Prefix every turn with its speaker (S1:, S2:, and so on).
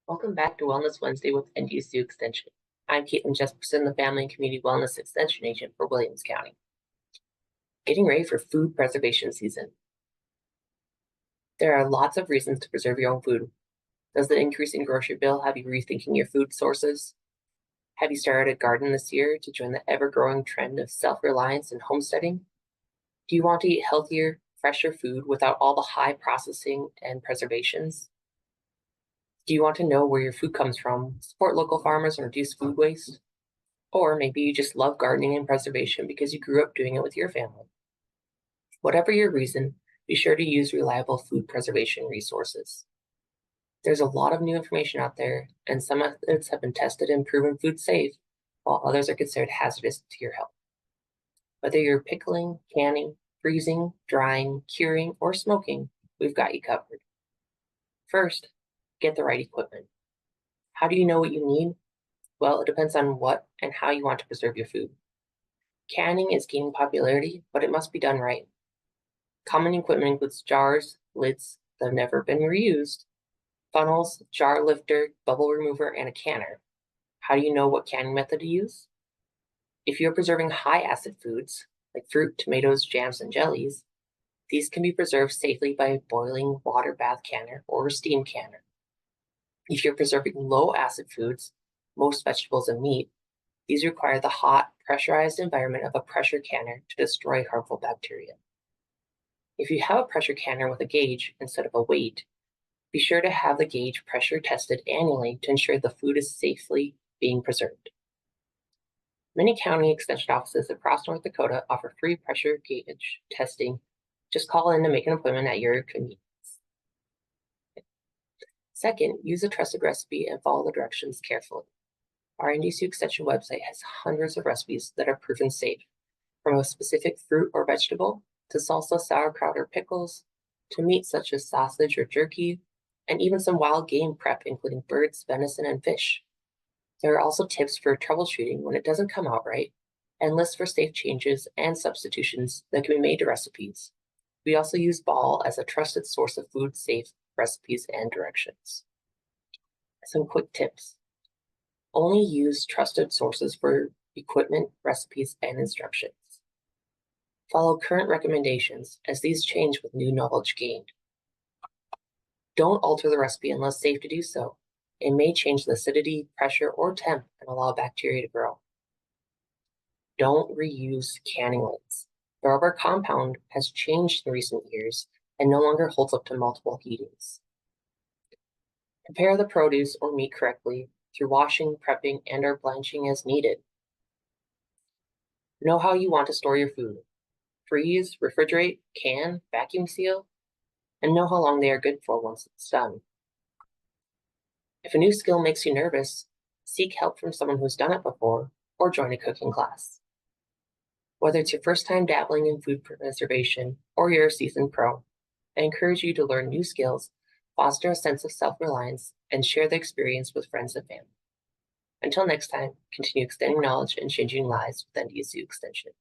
S1: Welcome back to Wellness Wednesday with NDSU Extension. I'm Caitlin Jesperson, the Family and Community Wellness Extension Agent for Williams County. Getting ready for food preservation season. There are lots of reasons to preserve your own food. Does the increase in grocery bill have you rethinking your food sources? Have you started a garden this year to join the ever-growing trend of self-reliance and homesteading? Do you want to eat healthier, fresher food without all the high processing and preservations? Do you want to know where your food comes from, support local farmers, and reduce food waste? Or maybe you just love gardening and preservation because you grew up doing it with your family. Whatever your reason, be sure to use reliable food preservation resources. There's a lot of new information out there, and some methods have been tested and proven food safe, while others are considered hazardous to your health. Whether you're pickling, canning, freezing, drying, curing, or smoking, we've got you covered. First, get the right equipment. How do you know what you need? Well, it depends on what and how you want to preserve your food. Canning is gaining popularity, but it must be done right. Common equipment includes jars, lids that have never been reused, funnels, jar lifter, bubble remover, and a canner. How do you know what canning method to use? If you're preserving high acid foods, like fruit, tomatoes, jams, and jellies, these can be preserved safely by a boiling water bath canner or a steam canner. If you're preserving low acid foods, most vegetables and meat, these require the hot, pressurized environment of a pressure canner to destroy harmful bacteria. If you have a pressure canner with a gauge instead of a weight, be sure to have the gauge pressure tested annually to ensure the food is safely being preserved. Many county extension offices across North Dakota offer free pressure gauge testing. Just call in to make an appointment at your convenience. Second, use a trusted recipe and follow the directions carefully. Our NDSU Extension website has hundreds of recipes that are proven safe, from a specific fruit or vegetable, to salsa, sauerkraut, or pickles, to meat such as sausage or jerky, and even some wild game prep, including birds, venison, and fish. There are also tips for troubleshooting when it doesn't come out right, and lists for safe changes and substitutions that can be made to recipes. We also use Ball as a trusted source of food-safe recipes and directions. Some quick tips. Only use trusted sources for equipment, recipes, and instructions. Follow current recommendations, as these change with new knowledge gained. Don't alter the recipe unless safe to do so. It may change the acidity, pressure, or temp and allow bacteria to grow. Don't reuse canning lids. The rubber compound has changed in recent years and no longer holds up to multiple heatings. Prepare the produce or meat correctly through washing, prepping, and/or blanching as needed. Know how you want to store your food. Freeze, refrigerate, can, vacuum seal, and know how long they are good for once it's done. If a new skill makes you nervous, seek help from someone who's done it before or join a cooking class. Whether it's your first time dabbling in food preservation or you're a seasoned pro, I encourage you to learn new skills, foster a sense of self-reliance, and share the experience with friends and family. Until next time, continue extending knowledge and changing lives with NDSU Extension.